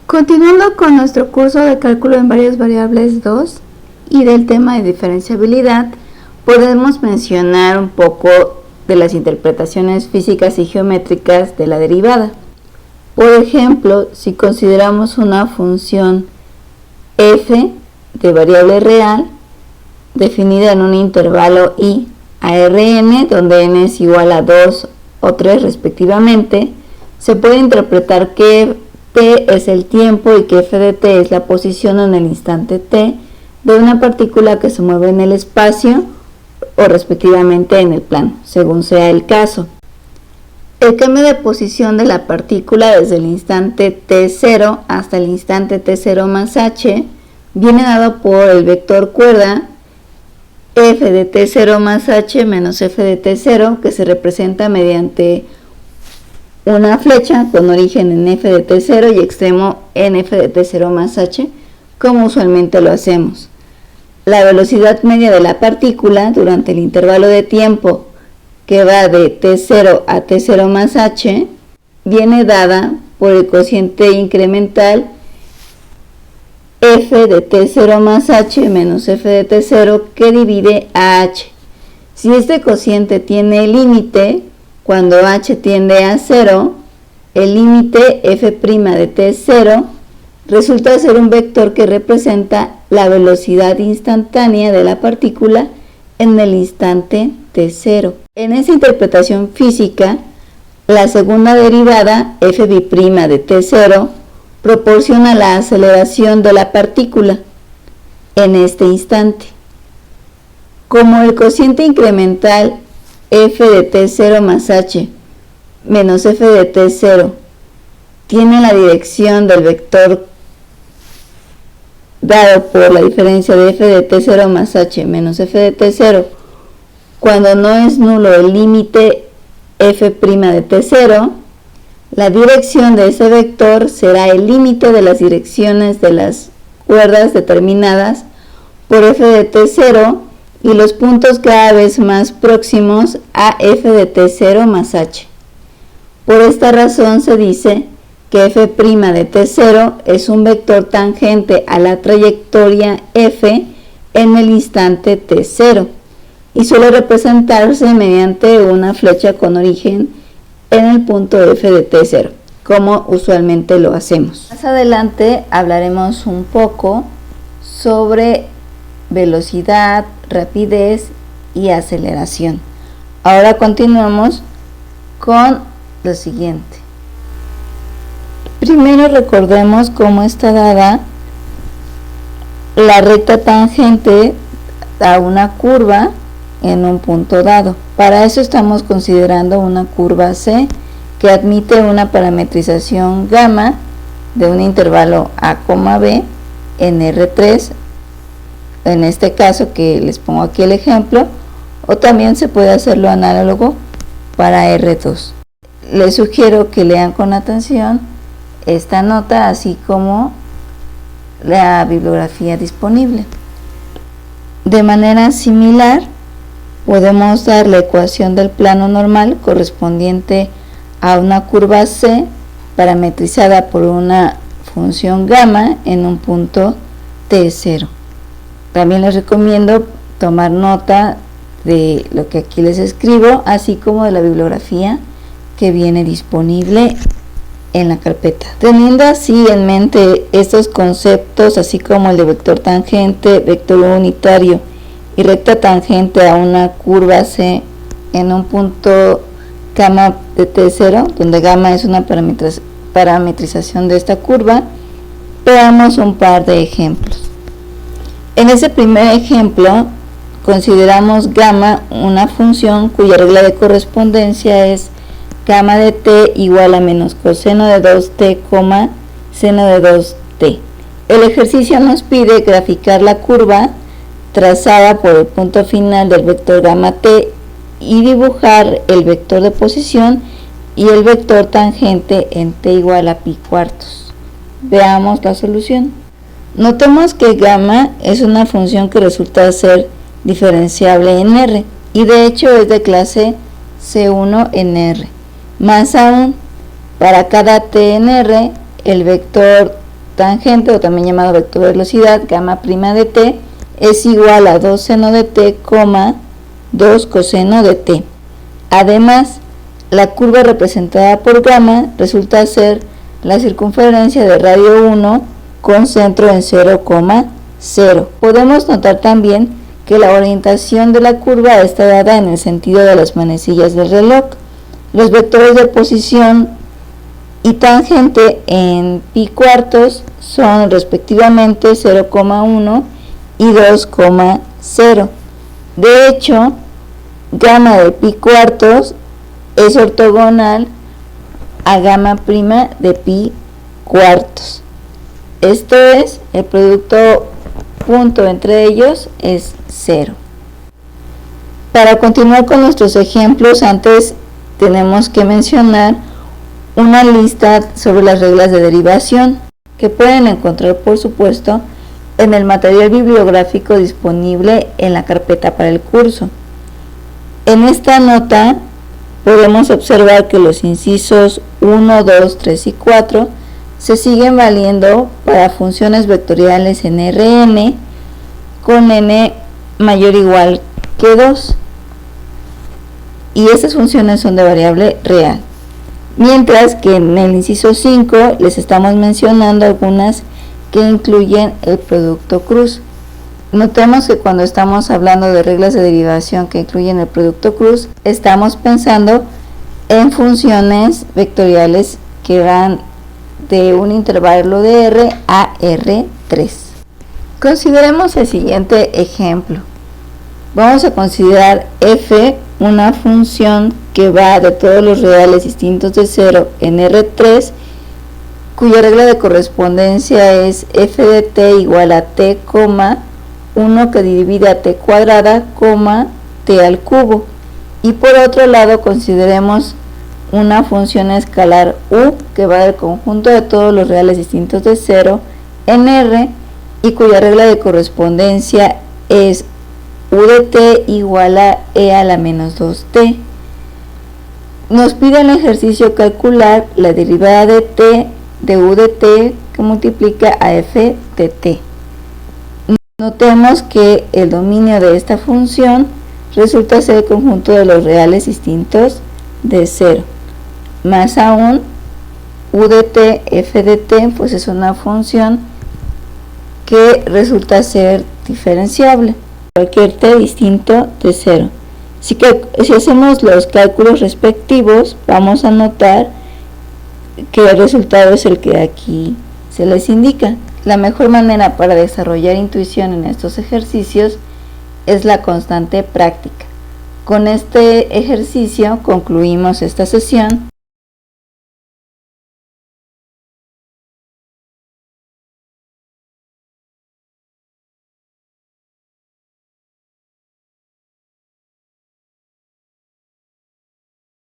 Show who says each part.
Speaker 1: Continuando con nuestro curso de cálculo en varias variables 2 y del tema de diferenciabilidad, podemos mencionar un poco de las interpretaciones físicas y geométricas de la derivada. Por ejemplo, si consideramos una función f de variable real definida en un intervalo i a Rn, donde n es igual a 2 o 3 respectivamente, se puede interpretar que t es el tiempo y que f de t es la posición en el instante t de una partícula que se mueve en el espacio o respectivamente en el plano, según sea el caso. El cambio de posición de la partícula desde el instante t0 hasta el instante t0 más h viene dado por el vector cuerda f de t0 más h menos f de t0, que se representa mediante una flecha con origen en f de t0 y extremo en f de t0 más h, como usualmente lo hacemos. La velocidad media de la partícula durante el intervalo de tiempo que va de t0 a t0 más h viene dada por el cociente incremental f de t0 más h menos f de t0 que divide a h. Si este cociente tiene límite, cuando h tiende a 0, el límite f' de t0 resulta ser un vector que representa la velocidad instantánea de la partícula en el instante t0. En esa interpretación física, la segunda derivada, f' de t0, proporciona la aceleración de la partícula en este instante. Como el cociente incremental f de t0 más h menos f de t0 tiene la dirección del vector dado por la diferencia de f de t0 más h menos f de t0, cuando no es nulo el límite f' de t0, la dirección de ese vector será el límite de las direcciones de las cuerdas determinadas por f de t0 y los puntos cada vez más próximos a f de t0 más h. Por esta razón se dice que f' de t0 es un vector tangente a la trayectoria f en el instante t0 y suele representarse mediante una flecha con origen en el punto f de t0, como usualmente lo hacemos. Más adelante hablaremos un poco sobre velocidad, rapidez y aceleración. Ahora continuamos con lo siguiente. Primero recordemos cómo está dada la recta tangente a una curva en un punto dado. Para eso estamos considerando una curva C que admite una parametrización gamma de un intervalo a, b en R3, en este caso que les pongo aquí el ejemplo, o también se puede hacerlo análogo para R2. Les sugiero que lean con atención esta nota, así como la bibliografía disponible. De manera similar, podemos dar la ecuación del plano normal correspondiente a una curva C parametrizada por una función gamma en un punto T0. También les recomiendo tomar nota de lo que aquí les escribo, así como de la bibliografía que viene disponible en la carpeta. Teniendo así en mente estos conceptos, así como el de vector tangente, vector unitario y recta tangente a una curva C en un punto gamma de T0, donde gamma es una parametrización de esta curva, veamos un par de ejemplos. En ese primer ejemplo, consideramos gamma una función cuya regla de correspondencia es gamma de t igual a menos coseno de 2t, seno de 2t. El ejercicio nos pide graficar la curva trazada por el punto final del vector gamma t y dibujar el vector de posición y el vector tangente en t igual a pi cuartos. Veamos la solución. Notemos que gamma es una función que resulta ser diferenciable en R y de hecho es de clase C1 en R. Más aún, para cada t en R, el vector tangente, o también llamado vector velocidad, gamma prima de t, es igual a 2 seno de t, 2 coseno de t. Además, la curva representada por gamma resulta ser la circunferencia de radio 1 con centro en 0,0. Podemos notar también que la orientación de la curva está dada en el sentido de las manecillas del reloj. Los vectores de posición y tangente en pi cuartos son respectivamente 0,1 y 2,0. De hecho, gamma de pi cuartos es ortogonal a gamma prima de pi cuartos. Esto es, el producto punto entre ellos es 0. Para continuar con nuestros ejemplos, antes tenemos que mencionar una lista sobre las reglas de derivación que pueden encontrar, por supuesto, en el material bibliográfico disponible en la carpeta para el curso. En esta nota podemos observar que los incisos 1, 2, 3 y 4 se siguen valiendo para funciones vectoriales en Rn con n mayor o igual que 2, y estas funciones son de variable real, mientras que en el inciso 5 les estamos mencionando algunas que incluyen el producto cruz. Notemos que cuando estamos hablando de reglas de derivación que incluyen el producto cruz, estamos pensando en funciones vectoriales que van de un intervalo de R a R3. Consideremos el siguiente ejemplo. Vamos a considerar f una función que va de todos los reales distintos de 0 en R3, cuya regla de correspondencia es f de t igual a t, 1 que divide a t cuadrada, t al cubo. Y por otro lado consideremos una función escalar u que va del conjunto de todos los reales distintos de 0 en R y cuya regla de correspondencia es u de t igual a e a la menos 2t. Nos pide el ejercicio calcular la derivada de t de u de t que multiplica a f de t. Notemos que el dominio de esta función resulta ser el conjunto de los reales distintos de 0. Más aún, u de t, f de t, pues es una función que resulta ser diferenciable, cualquier t distinto de 0. Así que si hacemos los cálculos respectivos, vamos a notar que el resultado es el que aquí se les indica. La mejor manera para desarrollar intuición en estos ejercicios es la constante práctica. Con este ejercicio concluimos esta sesión.